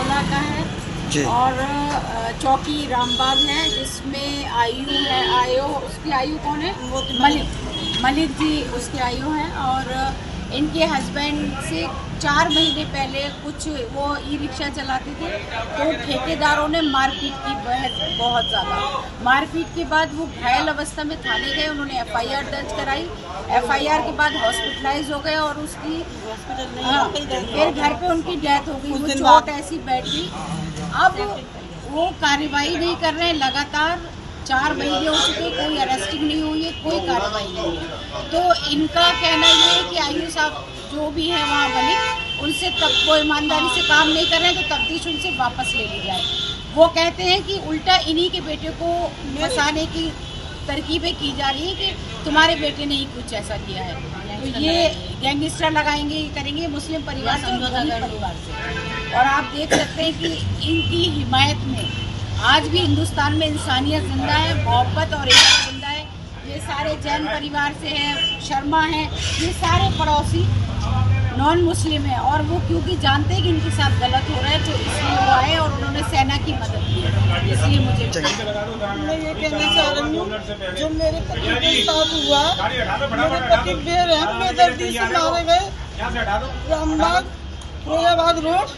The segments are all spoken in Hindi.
बरौला का है जी। और चौकी रामबाग है, जिसमें आयु है, उसकी आयु कौन है? मलिक जी उसकी आयु है। और इनके हस्बैंड से 4 महीने पहले कुछ वो ई रिक्शा चलाते थे, तो ठेकेदारों ने मारपीट की, बहुत ज़्यादा मारपीट के बाद वो घायल अवस्था में थाने गए। उन्होंने FIR दर्ज कराई। FIR के बाद हॉस्पिटलाइज हो गए और उसकी फिर घर पे उनकी डेथ हो गई। वो चोट ऐसी बैठ गई। अब वो कार्रवाई नहीं कर रहे हैं। लगातार 4 महीने हो चुके, कोई अरेस्टिंग नहीं हुई है, कोई कार्रवाई नहीं है। तो इनका कहना ये है कि आयु साहब जो भी है वहाँ मलिक, उनसे तब वो ईमानदारी से काम नहीं कर रहे हैं, तो तफ्तीश उनसे वापस ले ली जाए। वो कहते हैं कि उल्टा इन्हीं के बेटे को फंसाने की तरकीबें की जा रही है कि तुम्हारे बेटे ने ही कुछ ऐसा किया है। तो ये गैंगस्टर लगाएंगे, ये करेंगे मुस्लिम परिवार से। और आप देख सकते हैं कि इनकी हिमायत में आज भी हिंदुस्तान में इंसानियत जिंदा है, मोहब्बत और एकता जिंदा है। ये सारे जैन परिवार से हैं, शर्मा हैं, ये सारे पड़ोसी नॉन मुस्लिम है। और वो क्योंकि जानते हैं कि इनके साथ गलत हो रहा है, तो इसलिए वो आए और उन्होंने सेना की मदद की है। इसलिए मुझे मैं ये कहना चाह रही हूँ, जो मेरे पति के साथ हुआ, मेरे पति बेरहम बेदर्दी से मारे गए रामबाग फिरोजाबाद रोड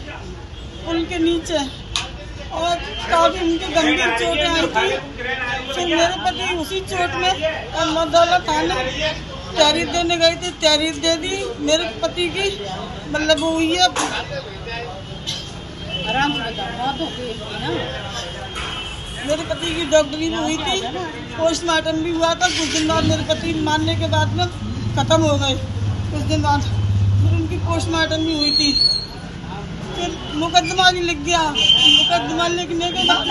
पुल के नीचे, और काफी उनके गंभीर चोटें आई थी। फिर मेरे पति उसी चोट में अहमदौला थाने तहरीर देने गई थी, तहरीर दे दी। मेरे पति की मतलब वो हुई है, आराम से बताओ, मौत हो गई ना। मेरे पति की डॉक्टरी भी हुई थी, पोस्टमार्टम भी हुआ था। कुछ दिन बाद मेरे पति मारने के बाद में ख़त्म हो गए। कुछ दिन बाद फिर उनकी पोस्टमार्टम भी हुई थी। फिर मुकदमा भी लिख गया। मुकदमा लिखने के बाद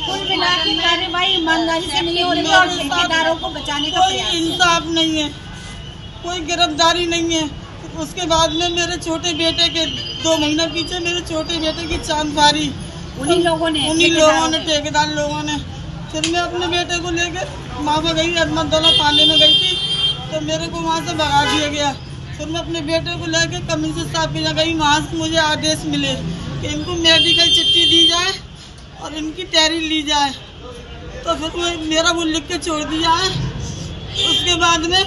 कुल मिला के कार्रवाई ईमानदारी से नहीं हो रही और ठेकेदारों को बचाने का कोई इंसाफ नहीं है, कोई गिरफ्तारी नहीं है। उसके बाद में मेरे छोटे बेटे के 2 महीना पीछे मेरे छोटे बेटे की चांद फारी उन्हीं लोगों ने ठेकेदार लोगों ने। फिर मैं अपने बेटे को लेकर वहाँ पर गई, अहमदौला थाने में गई थी, तो मेरे को वहाँ से भगा दिया गया। फिर मैं अपने बेटे को लेकर कमिश्नर साहब के गई, वहाँ से मुझे आदेश मिले कि इनको मेडिकल चिट्ठी दी जाए और इनकी तहरीर ली जाए। तो फिर मेरा वो लिख के छोड़ दिया है। उसके बाद में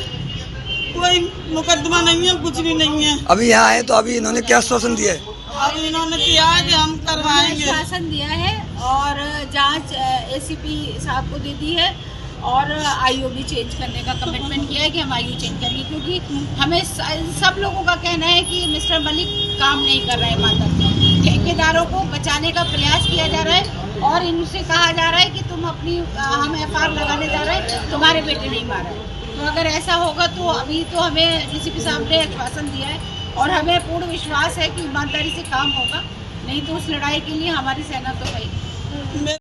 कोई मुकदमा नहीं है, कुछ भी नहीं है। अभी यहाँ आए तो अभी इन्होंने क्या आश्वासन दिया है? अब इन्होंने किया है कि हम करवाएंगे, आश्वासन दिया है और जांच ACP साहब को दे दी है और आयु भी चेंज करने का कमिटमेंट किया है कि हम आयु चेंज करेंगे, क्योंकि हमें सब लोगों का कहना है कि मिस्टर मलिक काम नहीं कर रहे हैं ईमानदारी। ठेकेदारों को बचाने का प्रयास किया जा रहा है और इनसे कहा जा रहा है कि तुम हम FIR लगाने जा रहे हैं, तुम्हारे बेटे नहीं मारा। तो अगर ऐसा होगा तो अभी तो हमें DCP साहब ने आश्वासन दिया है और हमें पूर्ण विश्वास है कि ईमानदारी से काम होगा, नहीं तो उस लड़ाई के लिए हमारी सेना तो है।